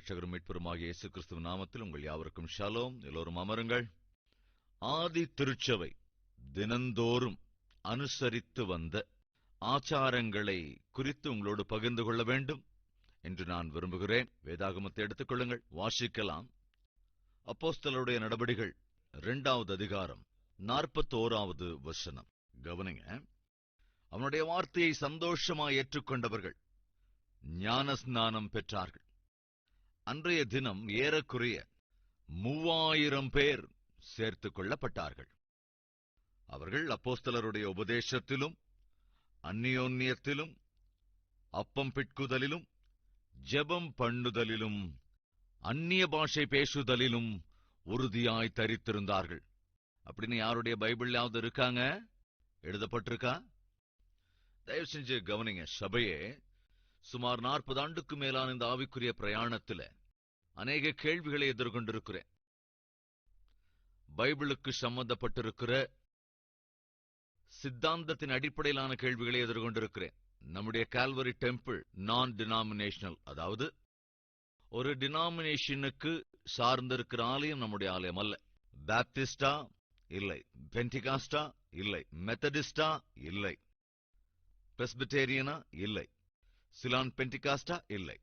இரட்சகரும் மீட்பெருமாகிய இயேசு கிறிஸ்துவின் நாமத்தில் உங்கள் யாவருக்கும் ஷாலோம். எல்லோரும் அமருங்கள். ஆதி திருச்சபை தினந்தோறும் அனுசரித்து வந்த ஆச்சாரங்களை குறித்து உங்களோடு பகிர்ந்து கொள்ள வேண்டும் என்று நான் விரும்புகிறேன். வேதாகமத்தை எடுத்துக் கொள்ளுங்கள், வாசிக்கலாம். அப்போஸ்தலருடைய நடபடிகள் 2வது அதிகாரம் 41வது வசனம். கவனிங்க. அவனுடைய வார்த்தையை சந்தோஷமாய் ஏற்றுக்கொண்டவர்கள் ஞானஸ்நானம் பெற்றார்கள். அன்றைய தினம் ஏறக்குறைய 3000 பேர் சேர்த்துக் கொள்ளப்பட்டார்கள். அவர்கள் அப்போஸ்தலருடைய உபதேசத்திலும் அந்நியோன்யத்திலும் அப்பம் பிட்குதலிலும் ஜெபம் பண்ணுதலிலும் அந்நிய பாஷை பேசுதலிலும் உறுதியாய் தரித்திருந்தார்கள். அப்படின்னு யாருடைய பைபிள்லாவது இருக்காங்க? எழுதப்பட்டிருக்கா? தயவு செஞ்சு கவனிங்க. சபையே சுமார் 40 ஆண்டுக்கு மேலான இந்த ஆவிக்குரிய பிரயாணத்தில் அநேக கேள்விகளை எதிர்கொண்டிருக்கிறேன். பைபிளுக்கு சம்பந்தப்பட்டிருக்கிற சித்தாந்தத்தின் அடிப்படையிலான கேள்விகளை எதிர்கொண்டிருக்கிறேன். நம்முடைய கால்வரி டெம்பிள் நான் டினாமினேஷனல், அதாவது ஒரு டினாமினேஷனுக்கு சார்ந்திருக்கிற ஆலயம் நம்முடைய ஆலயம் அல்ல. பாப்டிஸ்டா இல்லை, பென்டிகாஸ்டா இல்லை, மெத்தடிஸ்டா இல்லை, பிரெஸ்பிடேரியனா இல்லை, சிலான் பென்டிகாஸ்டா இல்லை.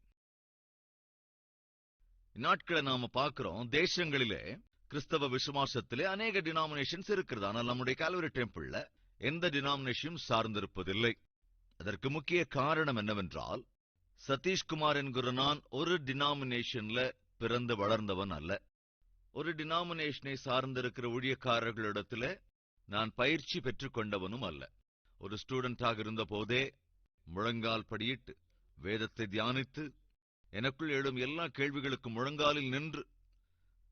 நாட்களை நாம பார்க்கிறோம், தேசங்களிலே கிறிஸ்தவ விசுவாசத்திலே அநேக டினாமினேஷன்ஸ் இருக்கிறது. ஆனால் நம்முடைய கால்வரி டெம்பிள்ல எந்த டினாமினேஷனும் சார்ந்திருப்பதில்லை. அதற்கு முக்கிய காரணம் என்னவென்றால், சதீஷ்குமார் என்கிற நான் ஒரு டினாமினேஷன்ல பிறந்து வளர்ந்தவன் அல்ல. ஒரு டினாமினேஷனை சார்ந்திருக்கிற ஊழியக்காரர்களிடத்துல நான் பயிற்சி பெற்றுக் கொண்டவனும் அல்ல. ஒரு ஸ்டூடெண்டாக இருந்த போதே முழங்கால் படியிட்டு வேதத்தை தியானித்து எனக்குள் எழும் எல்லா கேள்விகளுக்கும் முழங்காலில் நின்று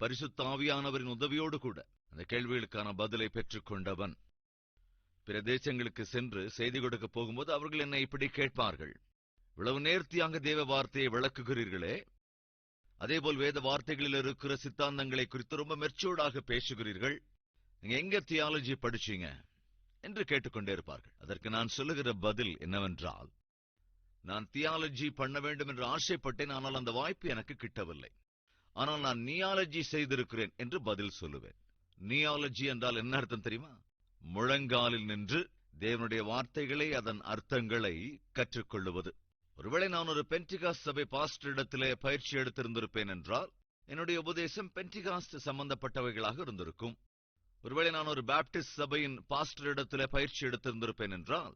பரிசுத்த ஆவியானவரின் உதவியோடு கூட அந்த கேள்விகளுக்கான பதிலை பெற்றுக் கொண்டவன். பிற தேசங்களுக்கு சென்று செய்தி கொடுக்க போகும்போது அவர்கள் என்னை இப்படி கேட்பார்கள்: இவ்வளவு நேர்த்தியாக தேவ வார்த்தையை விளக்குகிறீர்களே, அதேபோல் வேத வார்த்தைகளில் இருக்கிற சித்தாந்தங்களை குறித்து ரொம்ப மெச்சூர்டாக பேசுகிறீர்கள், நீங்க எங்க தியாலஜி படிச்சீங்க என்று கேட்டுக்கொண்டே இருப்பார்கள். அதற்கு நான் சொல்லுகிற பதில் என்னவென்றால், நான் தியாலஜி பண்ண வேண்டும் என்று ஆசைப்பட்டேன், ஆனால் அந்த வாய்ப்பு எனக்கு கிட்டவில்லை. ஆனால் நான் நியாலஜி செய்திருக்கிறேன் என்று பதில் சொல்லுவேன். நியாலஜி என்றால் என்ன அர்த்தம் தெரியுமா? முழங்காலில் நின்று தேவனுடைய வார்த்தைகளை, அதன் அர்த்தங்களை கற்றுக்கொள்ளுவது. ஒருவேளை நான் ஒரு பென்டிகாஸ்ட் சபை பாஸ்டரிடத்திலே பயிற்சி எடுத்திருந்திருப்பேன் என்றால் என்னுடைய உபதேசம் பென்டிகாஸ்ட் சம்பந்தப்பட்டவைகளாக இருந்திருக்கும். ஒருவேளை நான் ஒரு பாப்டிஸ்ட் சபையின் பாஸ்டரிடத்திலே பயிற்சி எடுத்திருந்திருப்பேன் என்றால்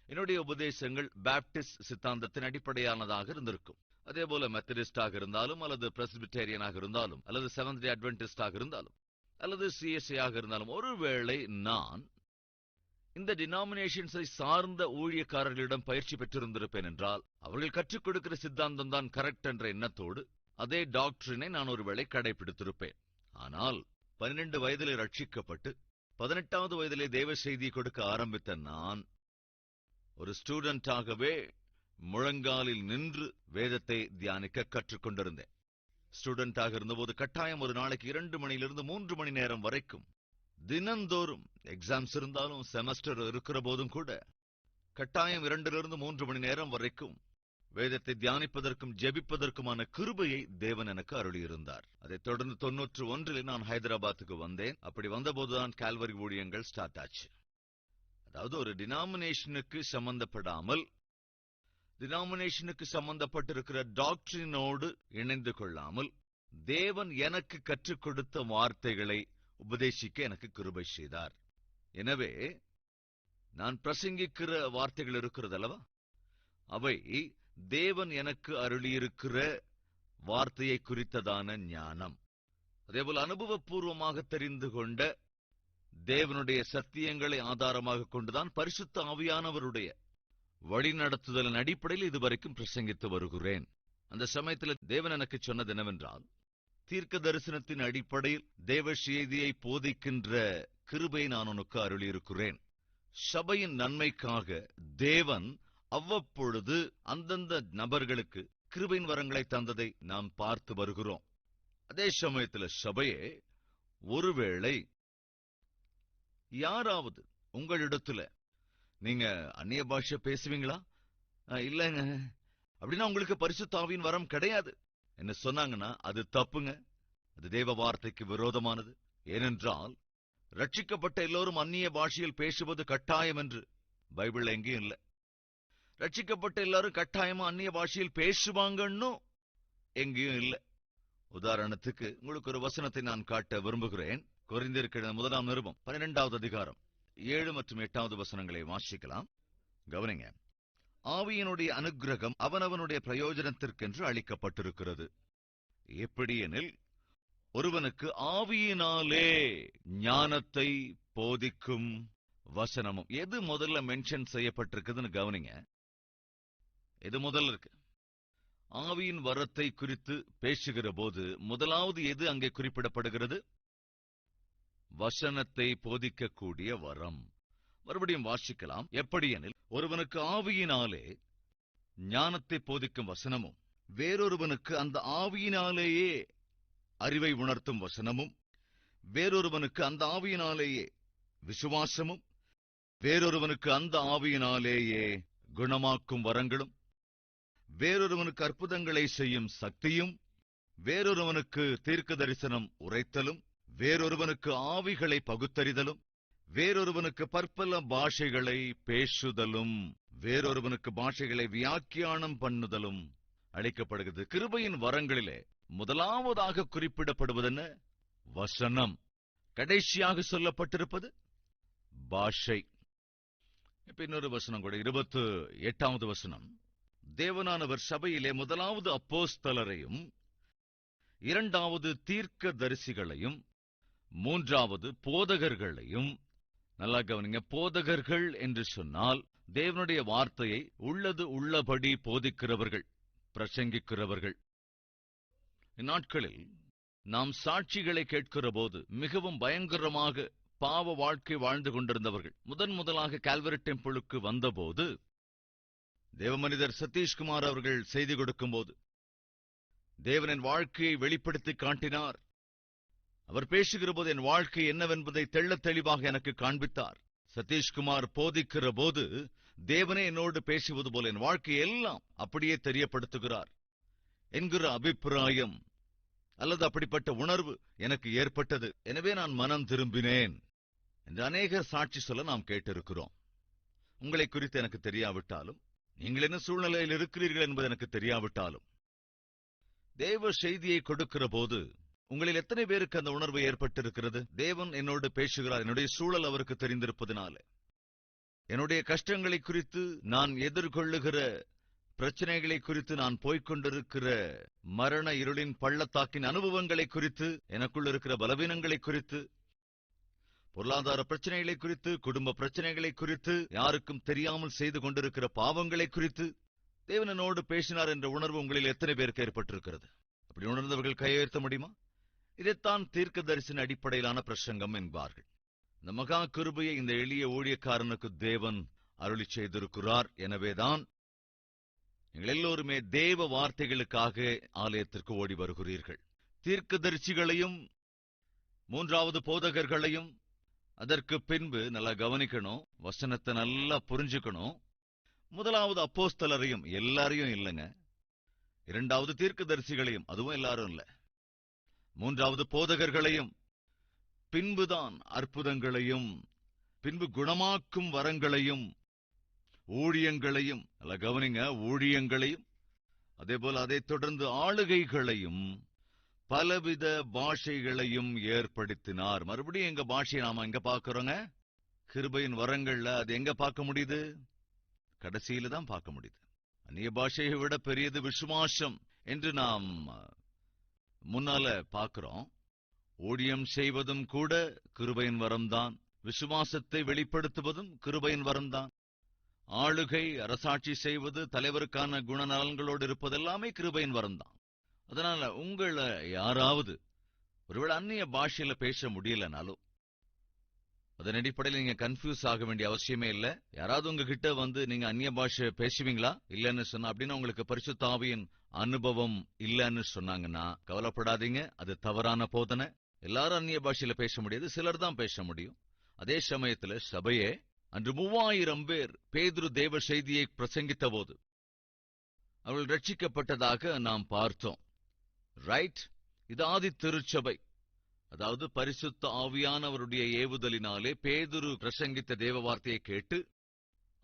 என்னுடைய உபதேசங்கள் பாப்டிஸ்ட் சித்தாந்தத்தின் அடிப்படையானதாக இருந்திருக்கும். அதேபோல மெத்தடிஸ்டாக இருந்தாலும், அல்லது பிரெஸ்பிடேரியனாக இருந்தாலும், அல்லது செவன்த் டே அட்வென்டிஸ்டாக இருந்தாலும், அல்லது சிஎஸ்ஐ ஆக இருந்தாலும், ஒருவேளை நான் இந்த டினாமினேஷன்ஸை சார்ந்த ஊழியக்காரர்களிடம் பயிற்சி பெற்றிருந்திருப்பேன் என்றால் அவர்கள் கற்றுக் கொடுக்கிற சித்தாந்தம் தான் கரெக்ட் என்ற எண்ணத்தோடு அதே டாக்டரினை நான் ஒருவேளை கடைபிடித்திருப்பேன். ஆனால் 12 வயதிலே ரட்சிக்கப்பட்டு 18வது வயதிலே தேவ செய்தி கொடுக்க ஆரம்பித்த நான் ஒரு ஸ்டூடெண்டாகவே முழங்காலில் நின்று வேதத்தை தியானிக்க கற்றுக்கொண்டிருந்தேன். ஸ்டூடெண்டாக இருந்தபோது கட்டாயம் ஒரு நாளைக்கு 2 மணியிலிருந்து 3 மணி நேரம் வரைக்கும் தினந்தோறும் எக்ஸாம்ஸ் இருந்தாலும், செமஸ்டர் இருக்கிற போதும் கூட கட்டாயம் 2லிருந்து 3 மணி நேரம் வரைக்கும் வேதத்தை தியானிப்பதற்கும் ஜெபிப்பதற்குமான கிருபையை தேவன் எனக்கு அருளியிருந்தார். அதைத் தொடர்ந்து 91 நான் ஹைதராபாத்துக்கு வந்தேன். அப்படி வந்தபோதுதான் கால்வரி ஊழியங்கள் ஸ்டார்ட் ஆச்சு. அதாவது ஒரு டினாமினேஷனுக்கு சம்பந்தப்படாமல், டினாமினேஷனுக்கு சம்பந்தப்பட்டிருக்கிற டாக்டரினோடு இணைந்து கொள்ளாமல், தேவன் எனக்கு கற்றுக் கொடுத்த வார்த்தைகளை உபதேசிக்க எனக்கு கிருபை செய்தார். எனவே நான் பிரசங்கிக்கிற வார்த்தைகள் இருக்கிறது அல்லவா, அவை தேவன் எனக்கு அருளியிருக்கிற வார்த்தையை குறித்ததான ஞானம். அதேபோல் அனுபவபூர்வமாக தெரிந்து கொண்ட தேவனுடைய சத்தியங்களை ஆதாரமாக கொண்டுதான் பரிசுத்த ஆவியானவருடைய வழிநடத்துதலின் அடிப்படையில் இதுவரைக்கும் பிரசங்கித்து வருகிறேன். அந்த சமயத்தில் தேவன் எனக்கு சொன்னது என்னவென்றால், தீர்க்க தரிசனத்தின் அடிப்படையில் தேவ செய்தியை போதிக்கின்ற கிருபை நான் உனக்கு அருளியிருக்கிறேன். சபையின் நன்மைக்காக தேவன் அவ்வப்பொழுது அந்தந்த நபர்களுக்கு கிருபையின் வரங்களை தந்ததை நாம் பார்த்து வருகிறோம். அதே சமயத்தில் சபையே, ஒருவேளை யாராவது உங்களிடத்துல நீங்க அந்நிய பாஷை பேசுவீங்களா? இல்லங்க அப்படின்னா உங்களுக்கு பரிசுத்த ஆவியின் வரம் கிடையாது. என்ன சொன்னாங்கன்னா அது தப்புங்க. அது தேவ வார்த்தைக்கு விரோதமானது. ஏனென்றால் ரட்சிக்கப்பட்ட எல்லோரும் அந்நிய பாஷையில் பேசுவது கட்டாயம் என்று பைபிள்ல எங்கேயும் இல்ல. ரட்சிக்கப்பட்ட எல்லாரும் கட்டாயமா அந்நிய பாஷையில் பேசுவாங்கன்னு எங்கேயும் இல்ல. உதாரணத்துக்கு உங்களுக்கு ஒரு வசனத்தை நான் காட்ட விரும்புகிறேன். கொரிந்தியர் முதலாம் நிருபம் 12வது அதிகாரம் 7 மற்றும் 8வது வசனங்களை வாசிக்கலாம். கவனிங்க. ஆவியினுடைய அனுக்கிரகம் அவனவனுடைய பிரயோஜனத்திற்கென்று அளிக்கப்பட்டிருக்கிறது. எப்படியெனில் ஒருவனுக்கு ஆவியினாலே ஞானத்தை போதிக்கும் வசனமும். எது முதல்ல மென்ஷன் செய்யப்பட்டிருக்குதுன்னு கவனிங்க. எது முதல்ல இருக்கு? ஆவியின் வரத்தை குறித்து பேசுகிற போது முதலாவது எது அங்கே குறிப்பிடப்படுகிறது? வசனத்தை போதிக்கக்கூடிய வரம். மறுபடியும் வாசிக்கலாம். எப்படியெனில் ஒருவனுக்கு ஆவியினாலே ஞானத்தை போதிக்கும் வசனமும், வேறொருவனுக்கு அந்த ஆவியினாலேயே அறிவை உணர்த்தும் வசனமும், வேறொருவனுக்கு அந்த ஆவியினாலேயே விசுவாசமும், வேறொருவனுக்கு அந்த ஆவியினாலேயே குணமாக்கும் வரங்களும், வேறொருவனுக்கு அற்புதங்களை செய்யும் சக்தியும், வேறொருவனுக்கு தீர்க்க தரிசனம் உரைத்தலும், வேறொருவனுக்கு ஆவிகளை பகுத்தறிதலும், வேறொருவனுக்கு பற்பல பாஷைகளை பேசுதலும், வேறொருவனுக்கு பாஷைகளை வியாக்கியானம் பண்ணுதலும் அளிக்கப்படுகிறது. கிருபையின் வரங்களிலே முதலாவதாக குறிப்பிடப்படுவதென்ன? வசனம். கடைசியாக சொல்லப்பட்டிருப்பது பாஷை. இப்ப இன்னொரு வசனம் கூட, 28வது வசனம். தேவனானவர் சபையிலே முதலாவது அப்போஸ்தலரையும், இரண்டாவது தீர்க்க தரிசிகளையும், மூன்றாவது போதகர்களையும். நல்லா கவனிங்க. போதகர்கள் என்று சொன்னால் தேவனுடைய வார்த்தையை உள்ளது உள்ளபடி போதிக்கிறவர்கள், பிரசங்கிக்கிறவர்கள். இந்நாட்களில் நாம் சாட்சிகளை கேட்கிற போது மிகவும் பயங்கரமாக பாவ வாழ்க்கை வாழ்ந்து கொண்டிருந்தவர்கள் முதலாக கால்வரி டெம்பிளுக்கு வந்தபோது தேவமனிதர் சதீஷ்குமார் அவர்கள் செய்தி கொடுக்கும் போது தேவனின் வாழ்க்கையை வெளிப்படுத்தி காட்டினார். அவர் பேசுகிற போது என் வாழ்க்கை என்னவென்பதை தெள்ளத் தெளிவாக எனக்கு காண்பித்தார். சதீஷ்குமார் போதிக்கிற போது தேவனே என்னோடு பேசுவது போல என் வாழ்க்கை எல்லாம் அப்படியே தெரியப்படுத்துகிறார் என்கிற அபிப்பிராயம் அல்லது அப்படிப்பட்ட உணர்வு எனக்கு ஏற்பட்டது. எனவே நான் மனம் திரும்பினேன் என்று அநேகர் சாட்சி சொல்ல நாம் கேட்டிருக்கிறோம். உங்களை குறித்து எனக்கு தெரியாவிட்டாலும், நீங்கள் என்ன சூழ்நிலையில் இருக்கிறீர்கள் என்பது எனக்கு தெரியாவிட்டாலும், தேவ செய்தியை கொடுக்கிற போது உங்களில் எத்தனை பேருக்கு அந்த உணர்வு ஏற்பட்டிருக்கிறது? தேவன் என்னோடு பேசுகிறார், என்னுடைய சூழல் அவருக்கு தெரிந்திருப்பதனால, என்னுடைய கஷ்டங்களை குறித்து, நான் எதிர்கொள்ளுகிற பிரச்சனைகளை குறித்து, நான் போய்கொண்டிருக்கிற மரண இருளின் பள்ளத்தாக்கின் அனுபவங்களை குறித்து, எனக்குள் இருக்கிற பலவீனங்களை குறித்து, பொருளாதார பிரச்சனைகளை குறித்து, குடும்ப பிரச்சனைகளை குறித்து, யாருக்கும் தெரியாமல் செய்து கொண்டிருக்கிற பாவங்களை குறித்து தேவன் என்னோடு பேசினார் என்ற உணர்வு உங்களில் எத்தனை பேருக்கு ஏற்பட்டிருக்கிறது? அப்படி உணர்ந்தவர்கள் கையெழுத்த முடியுமா? இதைத்தான் தீர்க்க தரிசன அடிப்படையிலான பிரசங்கம் என்பார்கள். இந்த மகா கிருபையை இந்த எளிய ஊழியக்காரனுக்கு தேவன் அருளி செய்திருக்கிறார். எனவேதான் நீங்கள் எல்லோருமே தேவ வார்த்தைகளுக்காக ஆலயத்திற்கு ஓடி வருகிறீர்கள். தீர்க்கதரிசிகளையும், மூன்றாவது போதகர்களையும், அதற்கு பின்பு நல்லா கவனிக்கணும், வசனத்தை நல்லா புரிஞ்சுக்கணும். முதலாவது அப்போஸ்தலரையும், எல்லாரையும் இல்லைங்க. இரண்டாவது தீர்க்கதரிசிகளையும், அதுவும் எல்லாரும் இல்ல. மூன்றாவது போதகர்களையும், பின்புதான் அற்புதங்களையும், பின்பு குணமாக்கும் வரங்களையும், ஊழியங்களையும், நல்லா கவனிங்க, ஊழியங்களையும், அதே போல அதைத் தொடர்ந்து ஆளுகைகளையும், பலவித பாஷைகளையும் ஏற்படுத்தினார். மறுபடியும் எங்க பாஷையை நாம எங்க பார்க்கிறோங்க? கிருபையின் வரங்கள்ல. அது எங்க பார்க்க முடியுது? கடைசியில தான் பார்க்க முடியுது. அந்நிய பாஷையை விட பெரியது விசுவாசம் என்று நாம் முன்னால பார்க்கிறோம். ஊழியம் செய்வதும் கூட கிருபையின் வரம்தான். விசுவாசத்தை வெளிப்படுத்துவதும் கிருபையின் வரம்தான். ஆளுகை, அரசாட்சி செய்வது, தலைவருக்கான குணநலன்களோடு இருப்பதெல்லாமே கிருபையின் வரம்தான். அதனால உங்களை யாராவது ஒருவேளை அந்நிய பாஷையில பேச முடியலனாலும் அதன் அடிப்படையில் நீங்க கன்ஃபியூஸ் ஆக வேண்டிய அவசியமே இல்ல. யாராவது உங்ககிட்ட வந்து நீங்க அந்நிய பாஷை பேசுவீங்களா இல்லன்னு சொன்னா, அப்படின்னா உங்களுக்கு பரிசுத்த ஆவியின் அனுபவம் இல்லன்னு சொன்னாங்கன்னா கவலைப்படாதீங்க, அது தவறான போதனை. எல்லாரும் அந்நிய பாஷையில பேச முடியாது, சிலர் தான் பேச முடியும். அதே சமயத்துல சபையே அன்று 3000 பேர் பேதுரு தேவ செய்தியை பிரசங்கித்த போது அவர்கள் ரட்சிக்கப்பட்டதாக நாம் பார்த்தோம். ரைட்? இது ஆதி திருச்சபை. அதாவது பரிசுத்த ஆவியானவருடைய ஏவுதலினாலே பேதுரு பிரசங்கித்த தேவ வார்த்தையை கேட்டு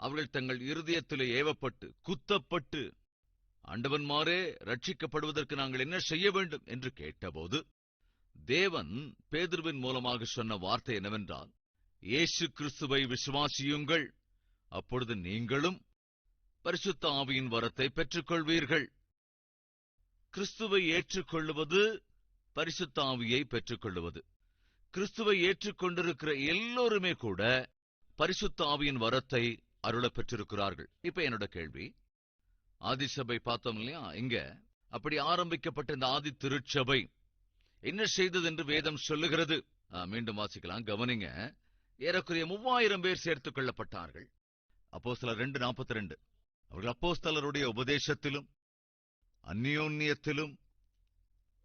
அவர்கள் தங்கள் இருதயத்திலே ஏவப்பட்டு குத்தப்பட்டு, ஆண்டவன்மாரே, ரட்சிக்கப்படுவதற்கு நாங்கள் என்ன செய்ய வேண்டும் என்று கேட்டபோது தேவன் பேதுருவின் மூலமாக சொன்ன வார்த்தை என்னவென்றால், இயேசு கிறிஸ்துவை விசுவாசியுங்கள், அப்பொழுது நீங்களும் பரிசுத்த ஆவியின் வரத்தை பெற்றுக்கொள்வீர்கள். கிறிஸ்துவை ஏற்றுக்கொள்ளுவது பரிசுத்த ஆவியை பெற்றுக்கொள்ளுவது. கிறிஸ்துவை ஏற்றுக்கொண்டிருக்கிற எல்லோருமே கூட பரிசுத்த ஆவியின் வரத்தை அருள பெற்றிருக்கிறார்கள். இப்ப என்னோட கேள்வி, ஆதிசபை பார்த்தோம் இல்லையா? இங்க அப்படி ஆரம்பிக்கப்பட்ட இந்த ஆதி திருச்சபை என்ன செய்தது என்று வேதம் சொல்லுகிறது. மீண்டும் வாசிக்கலாம், கவனிங்க. ஏறக்குறைய 3000 பேர் சேர்த்துக் கொள்ளப்பட்டார்கள். அப்போஸ்தலர் 2:42. அவர்கள் அப்போஸ்தலருடைய உபதேசத்திலும் அந்யோன்யத்திலும்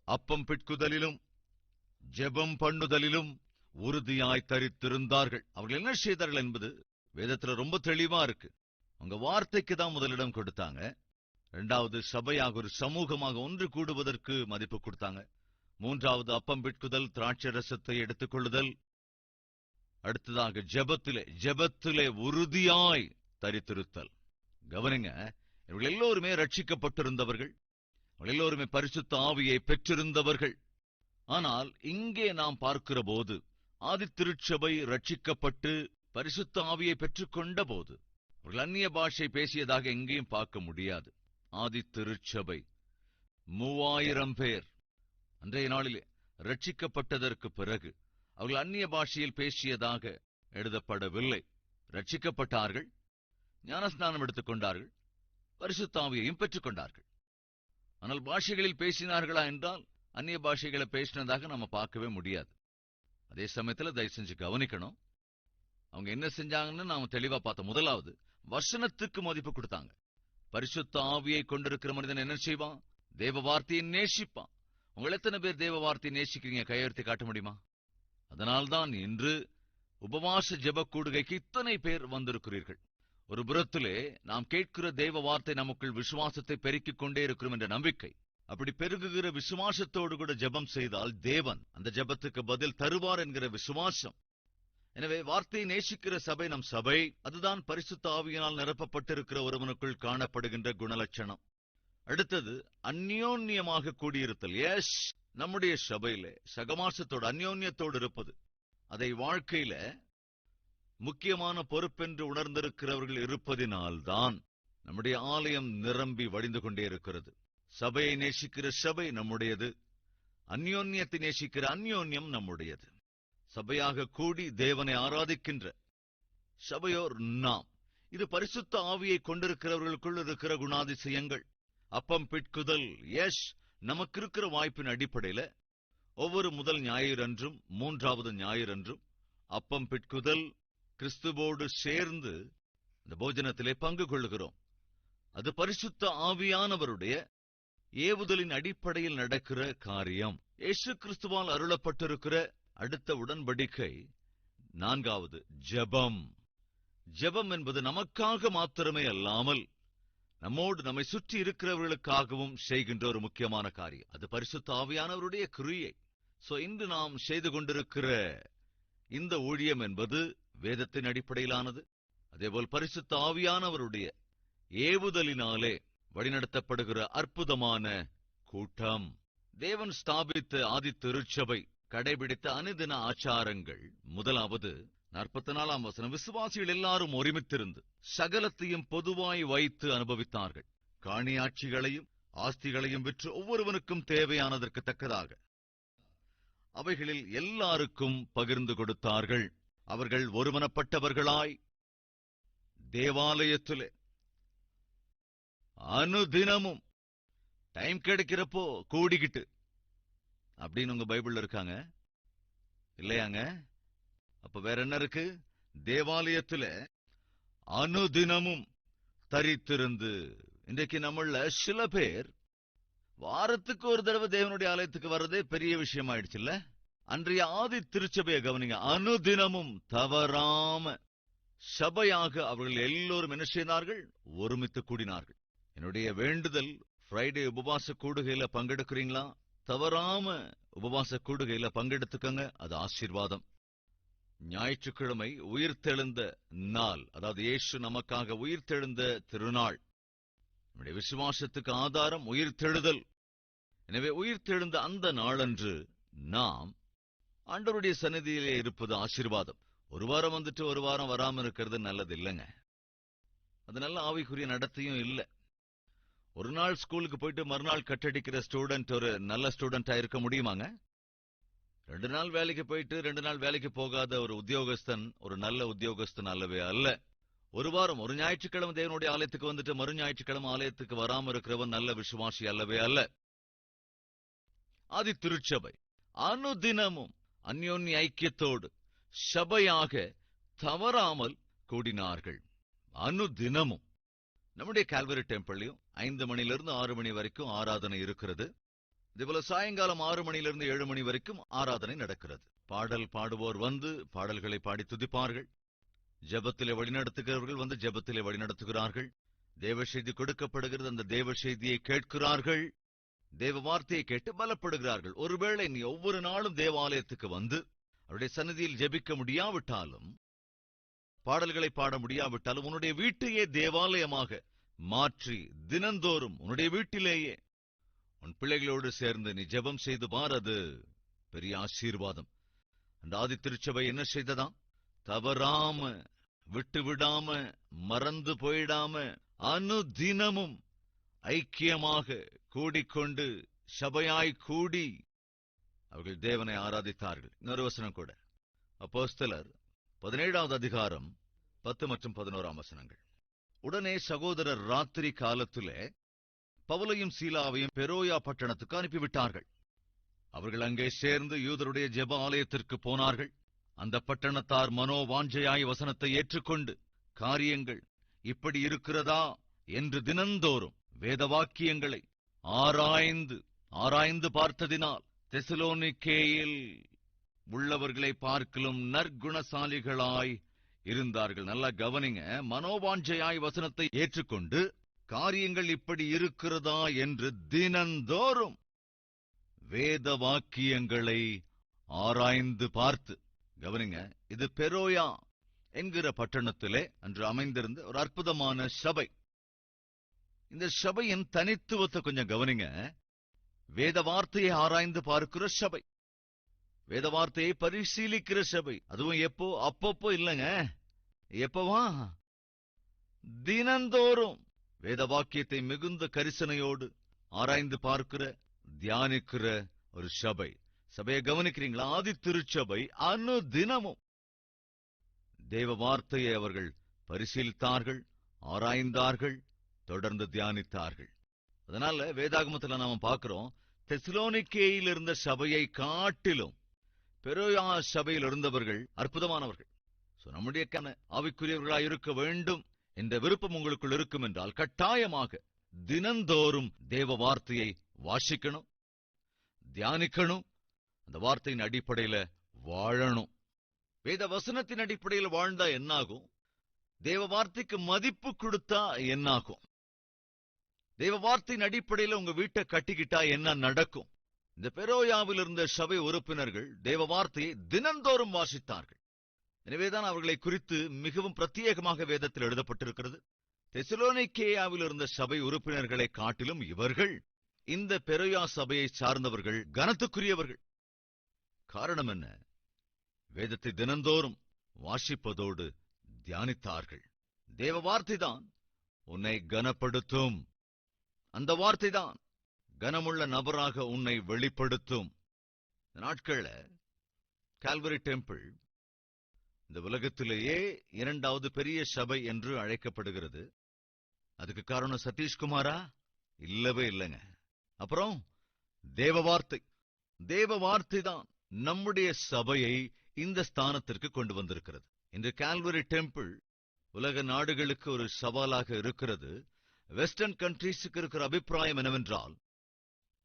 அப்பம் பிட்குதலிலும் ஜெபம் பண்ணுதலிலும் உறுதியாய் தரித்திருந்தார்கள். அவர்கள் என்ன செய்தார்கள் என்பது வேதத்துல ரொம்ப தெளிவா இருக்கு. அவங்க வார்த்தைக்கு தான் முதலிடம் கொடுத்தாங்க. இரண்டாவது, சபையாக ஒரு சமூகமாக ஒன்று கூடுவதற்கு மதிப்பு கொடுத்தாங்க. மூன்றாவது, அப்பம் பிட்குதல், திராட்சை ரசத்தை எடுத்துக் கொள்ளுதல். அடுத்ததாக ஜெபத்திலே உறுதியாய் தரித்திருத்தல். கவனிங்க, இவர்கள் எல்லோருமே ரட்சிக்கப்பட்டிருந்தவர்கள், அவர்கள் எல்லோருமே பரிசுத்த ஆவியை பெற்றிருந்தவர்கள். ஆனால் இங்கே நாம் பார்க்கிற போது ஆதி திருச்சபை ரட்சிக்கப்பட்டு பரிசுத்த ஆவியை பெற்றுக்கொண்ட போது அவர்கள் அந்நிய பாஷை பேசியதாக எங்கேயும் பார்க்க முடியாது. ஆதி திருச்சபை 3000 பேர் அன்றைய நாளிலே ரட்சிக்கப்பட்டதற்கு பிறகு அவர்கள் அந்நிய பாஷையில் பேசியதாக எழுதப்படவில்லை. ரட்சிக்கப்பட்டார்கள், ஞானஸ்நானம் எடுத்துக் கொண்டார்கள், பரிசுத்த ஆவியையும் பெற்றுக் கொண்டார்கள். ஆனால் பாஷைகளில் பேசினார்களா என்றால் அந்நிய பாஷைகளை பேசினதாக நம்ம பார்க்கவே முடியாது. அதே சமயத்தில் தயவு செஞ்சு கவனிக்கணும், அவங்க என்ன செஞ்சாங்கன்னு நாம தெளிவா பார்த்தோம். முதலாவது, வசனத்துக்கு மதிப்பு கொடுத்தாங்க. பரிசுத்த ஆவியை கொண்டிருக்கிற மனிதன் என்ன செய்வான்? தேவ வார்த்தையை நேசிப்பான். உங்கள் எத்தனை பேர் தேவ வார்த்தையை நேசிக்கிறீங்க? கையெழுத்து காட்ட முடியுமா? அதனால்தான் இன்று உபவாச ஜெப கூடுகைக்கு இத்தனை பேர் வந்திருக்கிறீர்கள். ஒரு புறத்திலே நாம் கேட்கிற தேவ வார்த்தை நமக்குள் விசுவாசத்தை பெருக்கிக் கொண்டே இருக்கிறோம் என்ற நம்பிக்கை. அப்படி பெருகுகிற விசுவாசத்தோடு கூட ஜெபம் செய்தால் தேவன் அந்த ஜெபத்துக்கு பதில் தருவார் என்கிற விசுவாசம். எனவே வார்த்தையை நேசிக்கிற சபை நம் சபை. அதுதான் பரிசுத்த ஆவியினால் நிரப்பப்பட்டிருக்கிற ஒருவனுக்குள் காணப்படுகின்ற குணலட்சணம். அடுத்தது, அந்யோன்யமாக கூடியிருத்தல். எஸ், நம்முடைய சபையில சகவாசத்தோடு அந்யோன்யத்தோடு இருப்பது, அதை வாழ்க்கையில முக்கியமான பொறுப்பென்று உணர்ந்திருக்கிறவர்கள் இருப்பதினால்தான் நம்முடைய ஆலயம் நிரம்பி வடிந்து கொண்டே இருக்கிறது. சபையை நேசிக்கிற சபை நம்முடையது, அந்யோன்யத்தை நேசிக்கிற அந்யோன்யம் நம்முடையது. சபையாக கூடி தேவனை ஆராதிக்கின்ற சபையோர் நாம். இது பரிசுத்த ஆவியை கொண்டிருக்கிறவர்களுக்குள் இருக்கிற குணாதிசயங்கள். அப்பம் பிட்குதல், எஸ், நமக்கு இருக்கிற வாய்ப்பின் அடிப்படையில ஒவ்வொரு முதல் ஞாயிறன்றும் 3வது ஞாயிறன்றும் அப்பம் பிட்குதல், கிறிஸ்துவோடு சேர்ந்து இந்த போஜனத்திலே பங்கு கொள்ளுகிறோம். அது பரிசுத்த ஆவியானவருடைய ஏவுதலின் அடிப்படையில் நடக்கிற காரியம். இயேசு கிறிஸ்துவால் அருளப்பட்டிருக்கிற அடுத்த உடன்படிக்கை 4வது, ஜெபம். ஜெபம் என்பது நமக்காக மாத்திரமே அல்லாமல் நம்மோடு நம்மை சுற்றி இருக்கிறவர்களுக்காகவும் செய்கின்ற ஒரு முக்கியமான காரியம். அது பரிசுத்த ஆவியானவருடைய கிரியை. இன்று நாம் செய்து கொண்டிருக்கிற இந்த ஊழியம் என்பது வேதத்தின் அடிப்படையிலானது. அதேபோல் பரிசுத்த ஆவியானவருடைய ஏவுதலினாலே வழிநடத்தப்படுகிற அற்புதமான கூட்டம். தேவன் ஸ்தாபித்த ஆதி திருச்சபை கடைபிடித்த அனுதின ஆச்சாரங்கள். முதலாவது 44ஆம் வசனம், விசுவாசிகள் எல்லாரும் ஒருமித்திருந்து சகலத்தையும் பொதுவாய் வைத்து அனுபவித்தார்கள். காணியாட்சிகளையும் ஆஸ்திகளையும் விற்று ஒவ்வொருவனுக்கும் தேவையானதற்கு தக்கதாக அவைகளில் எல்லாருக்கும் பகிர்ந்து கொடுத்தார்கள். அவர்கள் ஒருமனப்பட்டவர்களாய் தேவாலயத்திலே அனுதினமும் டைம் கிடைக்கிறப்போ கூடிக்கிட்டு, அப்படின்னு உங்க பைபிள்ல இருக்காங்க இல்லையாங்க? அப்ப வேற என்ன இருக்கு? தேவாலயத்துல அனுதினமும் தரித்திருந்து. இன்றைக்கு நம்மள சில பேர் வாரத்துக்கு ஒரு தடவை தேவனுடைய ஆலயத்துக்கு வர்றதே பெரிய விஷயம் ஆயிடுச்சுல்ல. அன்றைய ஆதி திருச்சபையை கவனிங்க. அனுதினமும் தவறாம சபையாக அவர்கள் எல்லோரும் என்ன செய்தார்கள்? ஒருமித்து கூடினார்கள். என்னுடைய வேண்டுதல், ஃப்ரைடே உபவாச கூடுகையில பங்கெடுக்கிறீங்களா? தவறாம உபவாச கூடுகையில பங்கெடுத்துக்கங்க, அது ஆசீர்வாதம். ஞாயிற்றுக்கிழமை உயிர்த்தெழுந்த நாள், அதாவது இயேசு நமக்காக உயிர்த்தெழுந்த திருநாள். நம்முடைய விசுவாசத்துக்கு ஆதாரம் உயிர்த்தெழுதல். எனவே உயிர்த்தெழுந்த அந்த நாளன்று நாம் ஆண்டவருடைய சந்நிதியிலே இருப்பது ஆசீர்வாதம். ஒரு வாரம் வந்துட்டு ஒரு வாரம் வராம இருக்கிறது நல்லது இல்லைங்க. அது நல்ல ஆவிக்குரிய நடத்தையும் இல்லை. ஒரு நாள் ஸ்கூலுக்கு போயிட்டு மறுநாள் கட்டடிக்கிற ஸ்டூடெண்ட் ஒரு நல்ல ஸ்டூடெண்டா இருக்க முடியுமாங்க? 2 நாள் வேலைக்கு போயிட்டு 2 நாள் வேலைக்கு போகாத ஒரு உத்தியோகஸ்தன் ஒரு நல்ல உத்தியோகஸ்தன் அல்லவே அல்ல. ஒரு வாரம் ஒரு ஞாயிற்றுக்கிழமை தேவனுடைய ஆலயத்துக்கு வந்துட்டு மறு ஞாயிற்றுக்கிழமை ஆலயத்துக்கு வராம இருக்கிறவன் நல்ல விசுவாசி அல்லவே அல்ல. ஆதி திருச்சபை அனுதினமும் அந்யோன்ய ஐக்கியத்தோடு சபையாக தவறாமல் கூடினார்கள். அனுதினமும் நம்முடைய கால்வரி டெம்பிள்லயும் 5 மணிலிருந்து 6 மணி வரைக்கும் ஆராதனை இருக்கிறது. இதேபோல சாயங்காலம் 6 மணிலிருந்து 7 மணி வரைக்கும் ஆராதனை நடக்கிறது. பாடல் பாடுவோர் வந்து பாடல்களை பாடி துதிப்பார்கள். ஜெபத்திலே வழிநடத்துகிறவர்கள் வந்து ஜெபத்திலே வழிநடத்துகிறார்கள். தேவ செய்தி கொடுக்கப்படுகிறது, அந்த தேவ செய்தியை கேட்கிறார்கள். தேவ வார்த்தையை கேட்டு பலப்படுகிறார்கள். ஒருவேளை நீ ஒவ்வொரு நாளும் தேவாலயத்துக்கு வந்து அவருடைய சந்நிதியில் ஜெபிக்க முடியாவிட்டாலும், பாடல்களை பாட முடியாவிட்டாலும், உன்னுடைய வீட்டையே தேவாலயமாக மாற்றி தினந்தோறும் உன்னுடைய வீட்டிலேயே உன் பிள்ளைகளோடு சேர்ந்து நீ ஜெபம் செய்து பார், அது பெரிய ஆசீர்வாதம். அந்த ஆதி திருச்சபை என்ன செய்ததாம்? தவறாம, விட்டு விடாம, மறந்து போயிடாம அனுதினமும் ஐக்கியமாக கூடிக்கொண்டு சபையாய் கூடி அவர்கள் தேவனை ஆராதித்தார்கள். இன்னொரு வசனம் கூட, அப்போஸ்தலர் 17வது அதிகாரம் 10 மற்றும் 11ஆம் வசனங்கள். உடனே சகோதரர் ராத்திரி காலத்திலே பவுலையும் சீலாவையும் பெரோயா பட்டணத்துக்கு அனுப்பிவிட்டார்கள். அவர்கள் அங்கே சேர்ந்து யூதருடைய ஜெப ஆலயத்திற்கு போனார்கள். அந்த பட்டணத்தார் மனோவாஞ்சையாய் வசனத்தை ஏற்றுக்கொண்டு, காரியங்கள் இப்படி இருக்கிறதா என்று தினந்தோறும் வேதவாக்கியங்களை ஆராய்ந்து பார்த்ததினால் தெசலோனிக்கேயில் உள்ளவர்களை பார்க்கிலும் நற்குணசாலிகளாய் இருந்தார்கள். நல்லா கவனிங்க. மனோவாஞ்சையாய் வசனத்தை ஏற்றுக்கொண்டு, காரியங்கள் இப்படி இருக்கிறதா என்று தினந்தோறும் வேத வாக்கியங்களை ஆராய்ந்து பார்த்து, கவனிங்க, இது பெரோயா என்கிற பட்டணத்திலே அன்று அமைந்திருந்த ஒரு அற்புதமான சபை. இந்த சபையின் தனித்துவத்தை கொஞ்சம் கவனிங்க. வேத வார்த்தையை ஆராய்ந்து பார்க்கிற சபை, வேத வார்த்தையை பரிசீலிக்கிற சபை. அதுவும் எப்போ? அப்பப்போ இல்லைங்க. எப்பவா? தினந்தோறும் வேத வாக்கியத்தை மிகுந்த கரிசனையோடு ஆராய்ந்து பார்க்கிற, தியானிக்கிற ஒரு சபை. சபையை கவனிக்கிறீங்களா? ஆதி திருச்சபை அனுதினமும் தேவ வார்த்தையை அவர்கள் பரிசீலித்தார்கள், ஆராய்ந்தார்கள், தொடர்ந்து தியானித்தார்கள். அதனால வேதாகமத்தில் நாம பார்க்கிறோம், தெசலோனிக்கேயில் இருந்த சபையை காட்டிலும் பெரோயா சபையில் இருந்தவர்கள் அற்புதமானவர்கள். நம்முடைய ஆவிக்குரியவர்களாய் இருக்க வேண்டும் என்ற விருப்பம் உங்களுக்குள் இருக்கும் என்றால், கட்டாயமாக தினந்தோறும் தேவ வார்த்தையை வாசிக்கணும், தியானிக்கணும், அந்த வார்த்தையின் அடிப்படையில வாழணும். வேத வசனத்தின் அடிப்படையில் வாழ்ந்தா என்னாகும்? தேவ வார்த்தைக்கு மதிப்பு கொடுத்தா என்னாகும்? தேவ வார்த்தையின் அடிப்படையில் உங்க வீட்டை கட்டிக்கிட்டா என்ன நடக்கும்? இந்த பெரோயாவில் இருந்த சபை உறுப்பினர்கள் தேவ வார்த்தையை தினந்தோறும் வாசித்தார்கள். எனவேதான் அவர்களை குறித்து மிகவும் பிரத்யேகமாக வேதத்தில் எழுதப்பட்டிருக்கிறது. தெசலோனிக்கேயாவில் இருந்த சபை உறுப்பினர்களை காட்டிலும் இவர்கள், இந்த பெரோயா சபையை சார்ந்தவர்கள், கனத்துக்குரியவர்கள். காரணம் என்ன? வேதத்தை தினந்தோறும் வாசிப்பதோடு தியானித்தார்கள். தேவ வார்த்தைதான் உன்னை கனப்படுத்தும். அந்த வார்த்தைதான் கனமுள்ள நபராக உன்னை வெளிப்படுத்தும். நாட்கள்ல கால்வரி டெம்பிள் இந்த உலகத்திலேயே 2வது பெரிய சபை என்று அழைக்கப்படுகிறது. அதுக்கு காரணம் சதீஷ்குமாரா? இல்லவே இல்லைங்க. அப்புறம் தேவ வார்த்தை. தேவ வார்த்தை தான் நம்முடைய சபையை இந்த ஸ்தானத்திற்கு கொண்டு வந்திருக்கிறது. இன்று கால்வரி டெம்பிள் உலக நாடுகளுக்கு ஒரு சவாலாக இருக்கிறது. வெஸ்டர்ன் கண்ட்ரீஸுக்கு இருக்கிற அபிப்பிராயம் என்னவென்றால்,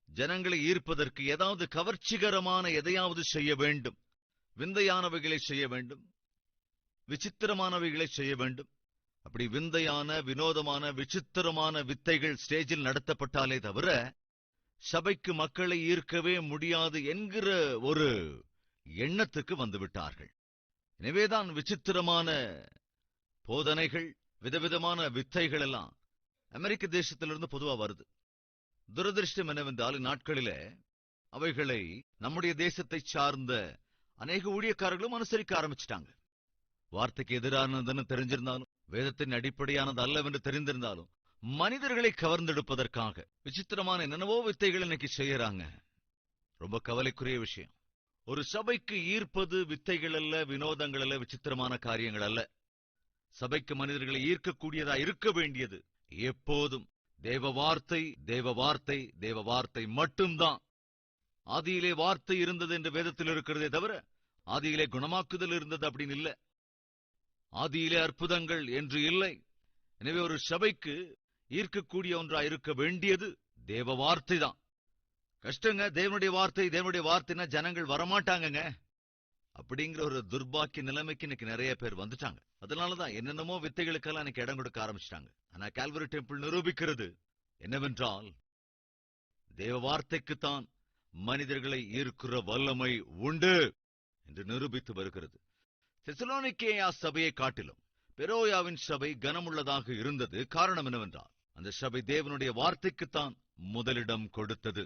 ஜனங்களை ஈர்ப்பதற்கு ஏதாவது கவர்ச்சிகரமான எதையாவது செய்ய வேண்டும், விந்தையானவைகளை செய்ய வேண்டும், விசித்திரமானவைகளை செய்ய வேண்டும். அப்படி விந்தையான, வினோதமான, விசித்திரமான வித்தைகள் ஸ்டேஜில் நடத்தப்பட்டாலே தவிர சபைக்கு மக்களை ஈர்க்கவே முடியாது என்கிற ஒரு எண்ணத்துக்கு வந்துவிட்டார்கள். எனவேதான் விசித்திரமான போதனைகள், விதவிதமான வித்தைகள் எல்லாம் அமெரிக்க தேசத்திலிருந்து பொதுவா வருது. துரதிருஷ்டம் என்னவென்றால் இந்நாட்களிலே அவைகளை நம்முடைய தேசத்தை சார்ந்த அநேக ஊழியக்காரர்களும் அனுசரிக்க ஆரம்பிச்சிட்டாங்க. வார்த்தைக்கு எதிரானதுன்னு தெரிஞ்சிருந்தாலும், வேதத்தின் அடிப்படையானது அல்லவென்று தெரிந்திருந்தாலும், மனிதர்களை கவர்ந்தெடுப்பதற்காக விசித்திரமான என்னென்னவோ வித்தைகள் இன்னைக்கு செய்யறாங்க. ரொம்ப கவலைக்குரிய விஷயம். ஒரு சபைக்கு ஈர்ப்பது வித்தைகள் அல்ல, வினோதங்கள் அல்ல, விசித்திரமான காரியங்கள் அல்ல. சபைக்கு மனிதர்களை ஈர்க்கக்கூடியதா இருக்க வேண்டியது எப்போதும் தேவ வார்த்தை, தேவ வார்த்தை, தேவ வார்த்தை மட்டும்தான். ஆதியிலே வார்த்தை இருந்தது என்று வேதத்தில் இருக்கிறதே தவிர, ஆதியிலே குணமாக்குதல் இருந்தது அப்படின்னு இல்லை, ஆதியிலே அற்புதங்கள் என்று இல்லை. எனவே ஒரு சபைக்கு ஈர்க்கக்கூடிய ஒன்றா இருக்க வேண்டியது தேவ வார்த்தை தான். கஷ்டங்க, தேவனுடைய வார்த்தை, தேவனுடைய வார்த்தைன்னா ஜனங்கள் வரமாட்டாங்கங்க. அப்படிங்கிற ஒரு துர்பாக்கிய நிலைமைக்கு இன்னைக்கு நிறைய பேர் வந்துட்டாங்க. அதனாலதான் என்னென்னமோ வித்தைகளுக்கெல்லாம் இன்னைக்கு இடம் கொடுக்க ஆரம்பிச்சிட்டாங்க. ஆனா கால்வரி டெம்பிள் நிரூபிக்கிறது என்னவென்றால், தேவ வார்த்தைக்குத்தான் மனிதர்களை ஈர்க்கிற வல்லமை உண்டு என்று நிரூபித்து வருகிறது. தெசலோனிக்கேயா சபையை காட்டிலும் பெரோயாவின் சபை கனமுள்ளதாக இருந்தது. காரணம் என்னவென்றால், அந்த சபை தேவனுடைய வார்த்தைக்குத்தான் முதலிடம் கொடுத்தது.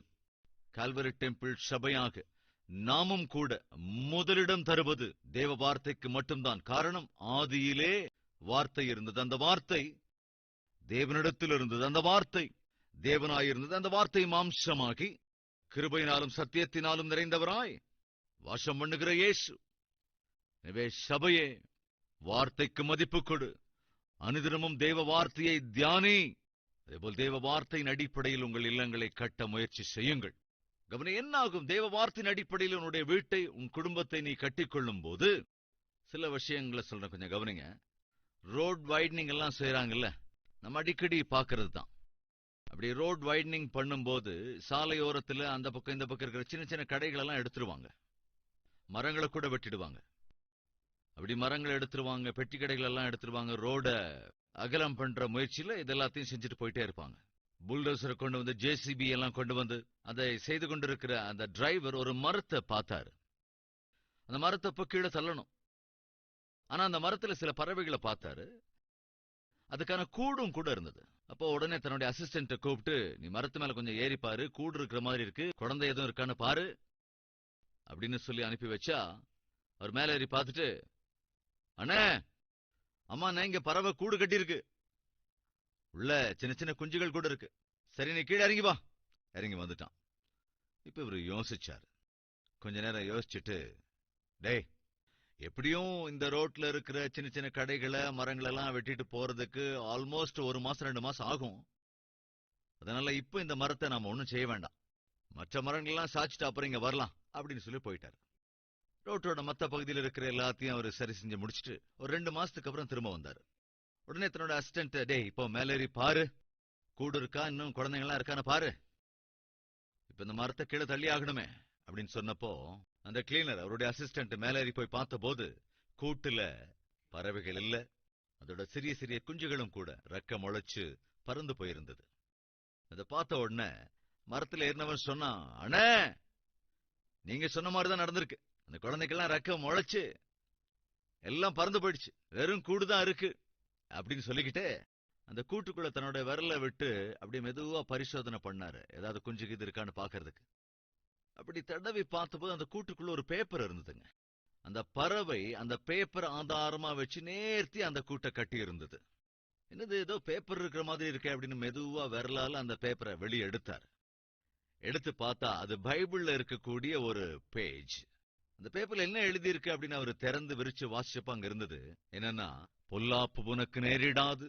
கால்வரி டெம்பிள் சபையாக நாமும் கூட முதலிடம் தருவது தேவ வார்த்தைக்கு மட்டும்தான். காரணம், ஆதியிலே வார்த்தை இருந்தது, அந்த வார்த்தை தேவனிடத்தில் இருந்தது, அந்த வார்த்தை தேவனாயிருந்தது, அந்த வார்த்தை மாம்சமாகி கிருபையினாலும் சத்தியத்தினாலும் நிறைந்தவராய் வாசம் பண்ணுகிற இயேசு. எனவே சபையே, வார்த்தைக்கு மதிப்பு கொடு, அனுதினமும் தேவ வார்த்தையை தியானி. அதேபோல் தேவ வார்த்தையின் அடிப்படையில் உங்கள் இல்லங்களை கட்ட முயற்சி செய்யுங்கள். கவனி, என்ன ஆகும்? தேவ வார்த்தையின் அடிப்படையில் உன்னுடைய வீட்டை, உன் குடும்பத்தை நீ கட்டிக்கொள்ளும் போது சில விஷயங்களை சொல்றேன், கொஞ்சம் கவனிங்க. ரோட் வைடனிங் எல்லாம் செய்யறாங்கல்ல, நம்ம அடிக்கடி பாக்குறது தான். அப்படி ரோட் வைடனிங் பண்ணும்போது சாலையோரத்துல அந்த பக்கம் இந்த பக்கம் இருக்கிற சின்ன சின்ன கடைகள் எல்லாம் எடுத்துருவாங்க, மரங்களை கூட வெட்டிடுவாங்க. அப்படி மரங்களை எடுத்துருவாங்க, பெட்டி கடைகள் எல்லாம் எடுத்துருவாங்க. ரோட அகலம் பண்ற முயற்சியில இதெல்லாத்தையும் செஞ்சுட்டு போயிட்டே இருப்பாங்க. புல்டோசரை கொண்டு வந்து, ஜேசிபி எல்லாம் கொண்டு வந்து அதை செய்து கொண்டிருக்கிற அந்த டிரைவர் ஒரு மரத்தை பார்த்தாரு. அந்த மரத்தை இப்ப கீழே தள்ளணும். ஆனா அந்த மரத்துல சில பறவைகளை பார்த்தாரு, அதுக்கான கூடும் கூட இருந்தது. அப்போ உடனே தன்னுடைய அசிஸ்டன்ட கூப்பிட்டு, நீ மரத்து மேல கொஞ்சம் ஏறி பாரு, கூடு இருக்கிற மாதிரி இருக்கு, குழந்தை எதுவும் இருக்கான்னு பாரு அப்படின்னு சொல்லி அனுப்பி வச்சா, அவர் மேல ஏறி பார்த்துட்டு, அண்ணே அம்மா, நான் இங்க பறவை கூடு கட்டி இருக்கு, உள்ள சின்ன சின்ன குஞ்சுகள் கூட இருக்கு, சரி நீ கீழே இறங்கி வா. இறங்கி வந்துட்டான். இப்ப இவரு யோசிச்சாரு. கொஞ்ச நேரம் யோசிச்சுட்டு, டேய், எப்படியும் இந்த ரோட்ல இருக்கிற சின்ன சின்ன கடைகளை, மரங்கள் எல்லாம் வெட்டிட்டு போறதுக்கு ஆல்மோஸ்ட் 1 மாசம் 2 மாசம் ஆகும். அதனால இப்ப இந்த மரத்தை நாம ஒண்ணும் செய்ய வேண்டாம், மற்ற மரங்கள் எல்லாம் சாய்ச்சிட்டு அப்புறம் இங்க வரலாம் அப்படின்னு சொல்லி போயிட்டாரு. ரோட்டோட மத்த பகுதியில் இருக்கிற எல்லாத்தையும் அவர் சரி செஞ்சு முடிச்சுட்டு ஒரு 2 மாசத்துக்கு அப்புறம் திரும்ப வந்தாரு. உடனே தன்னோட அசிஸ்டன்ட், டேய் இப்போ மேலேறி பாரு, கூடு இருக்கா, இன்னும் குழந்தைங்களாம் இருக்கான்னு பாரு, இப்ப இந்த மரத்தை கீழே தள்ளி ஆகணுமே அப்படின்னு சொன்னப்போ, அந்த கிளீனர் அவருடைய அசிஸ்டன்ட் மேலேறி போய் பார்த்த போது கூட்டுல பறவைகள் இல்ல, அதோட சிறிய சிறிய குஞ்சுகளும் கூட ரெக்க முளைச்சு பறந்து போயிருந்தது. அதை பார்த்த உடனே மரத்துல ஏறினவன் சொன்னான், அண்ணே, நீங்க சொன்ன மாதிரிதான் நடந்திருக்கு, அந்த குழந்தைக்கெல்லாம் ரெக்க முளைச்சு எல்லாம் பறந்து போயிடுச்சு, வெறும் கூடுதான் இருக்கு அப்படின்னு சொல்லிக்கிட்டே அந்த கூட்டுக்குள்ள தன்னோட விரல விட்டு அப்படியே மெதுவா பரிசோதனை பண்ணாரு, ஏதாவது குஞ்சு இது இருக்கான்னு பாக்குறதுக்கு. அப்படி தடவி பார்த்தபோது அந்த கூட்டுக்குள்ள ஒரு பேப்பர் இருந்ததுங்க. அந்த பறவை அந்த பேப்பர் ஆதாரமா வச்சு நேர்த்தி அந்த கூட்டை கட்டி இருந்தது. என்னது, ஏதோ பேப்பர் இருக்கிற மாதிரி இருக்கே அப்படின்னு மெதுவா விரலால அந்த பேப்பரை வெளியே எடுத்தார். எடுத்து பார்த்தா அது பைபிள்ல இருக்கக்கூடிய ஒரு பேஜ். அந்த பேப்பர்ல என்ன எழுதி இருக்கு அப்படின்னு அவர் திறந்து விரிச்சு வாசிச்சப்ப அங்க இருந்தது என்னன்னா, பொல்லாப்பு உனக்கு நேரிடாது,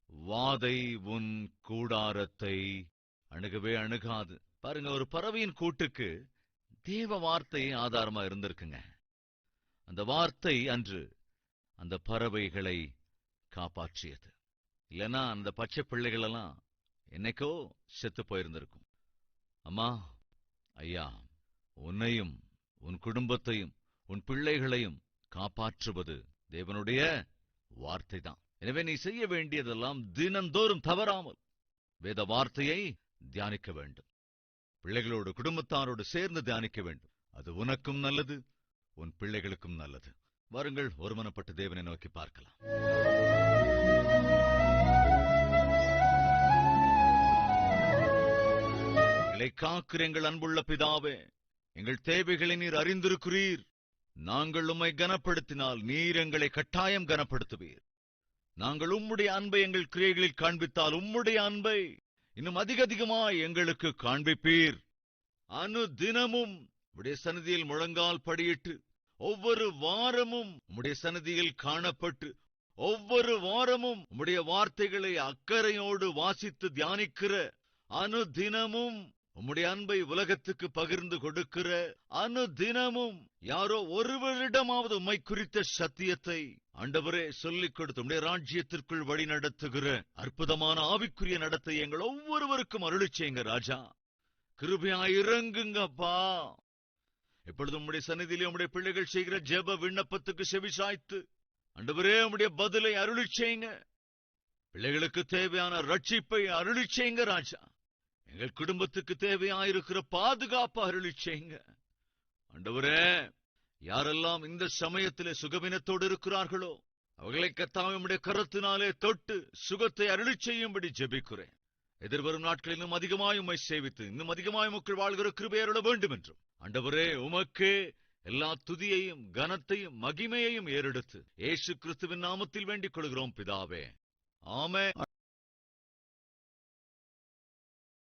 வாதை உன் கூடாரத்தை அணுகவே அணுகாது. பாருங்க, ஒரு பறவையின் கூட்டுக்கு தேவ வார்த்தை ஆதாரமா இருந்திருக்குங்க. அந்த வார்த்தை அன்று அந்த பறவைகளை காப்பாற்றியது. இல்லைன்னா அந்த பச்சை பிள்ளைகள் எல்லாம் என்னைக்கோ செத்து போயிருந்திருக்கும். அம்மா, ஐயா, உன்னையும் உன் குடும்பத்தையும் உன் பிள்ளைகளையும் காப்பாற்றுவது தேவனுடைய வார்த்தை தான். எனவே நீ செய்ய வேண்டியதெல்லாம் தினந்தோறும் தவறாமல் வேத வார்த்தையை தியானிக்க வேண்டும். பிள்ளைகளோடு குடும்பத்தாரோடு சேர்ந்து தியானிக்க வேண்டும். அது உனக்கும் நல்லது, உன் பிள்ளைகளுக்கும் நல்லது. வாருங்கள், ஒருமனப்பட்டு தேவனை நோக்கி பார்க்கலாம். எங்களை காக்கிற எங்கள் அன்புள்ள பிதாவே, எங்கள் தேவைகளை நீர் அறிந்திருக்கிறீர். நாங்கள் உம்மை கனப்படுத்தினால் நீர் எங்களை கட்டாயம் கனப்படுத்துவீர். நாங்கள் உம்முடைய அன்பை எங்கள் கிரியைகளில் காண்பித்தால் உம்முடைய அன்பை இன்னும் அதிகமாய் எங்களுக்கு காண்பிப்பீர். அனுதினமும் உம்முடைய சந்நிதியில் முழங்கால் படியிட்டு ஒவ்வொரு வாரமும் உம்முடைய சந்நிதியில் காணப்பட்டு ஒவ்வொரு வாரமும் உம்முடைய வார்த்தைகளை அக்கறையோடு வாசித்து தியானிக்கிற, அனுதினமும் உம்முடைய அன்பை உலகத்துக்கு பகிர்ந்து கொடுக்கிற, அனுதினமும் யாரோ ஒருவரிடமாவது உம்மை குறித்த சத்தியத்தை ஆண்டவரே சொல்லிக் கொடுத்து உம்முடைய ராஜ்யத்திற்குள் வழி நடத்துகிற அற்புதமான ஆவிக்குரிய நடத்தை எங்கள் ஒவ்வொருவருக்கும் அருளிச் செய்யுங்க ராஜா. கிருபையாய் இறங்குங்கப்பா. எப்பொழுது உம்முடைய சந்நிதியிலே உம்முடைய பிள்ளைகள் செய்கிற ஜெப விண்ணப்பத்துக்கு செவிசாய்த்து ஆண்டவரே உம்முடைய பதிலை அருளிச் செய்யுங்க. பிள்ளைகளுக்கு தேவையான ரட்சிப்பை அருளிச் செய்யுங்க ராஜா. எங்கள் குடும்பத்துக்கு தேவையாயிருக்கிற பாதுகாப்பு அருளிச் செய்யுங்க ஆண்டவரே. யாரெல்லாம் இந்த சமயத்திலே சுகவீனத்தோடு இருக்கிறார்களோ அவர்களை கர்த்தாவே உம்முடைய கரத்தினாலே தொட்டு சுகத்தை அருளிச் செய்யும்படி ஜெபிக்கிறேன். எதிர்வரும் நாட்களில் இன்னும் அதிகமாய் உம்மை சேவித்து இன்னும் அதிகமாய் மக்கள் வாழ்கிற கிருபை அருள வேண்டும் என்றும் ஆண்டவரே உமக்கே எல்லா துதியையும் கனத்தையும் மகிமையையும் ஏறெடுத்து இயேசு கிறிஸ்துவின் நாமத்தில் வேண்டிக் கொள்கிறோம் பிதாவே. ஆமென்.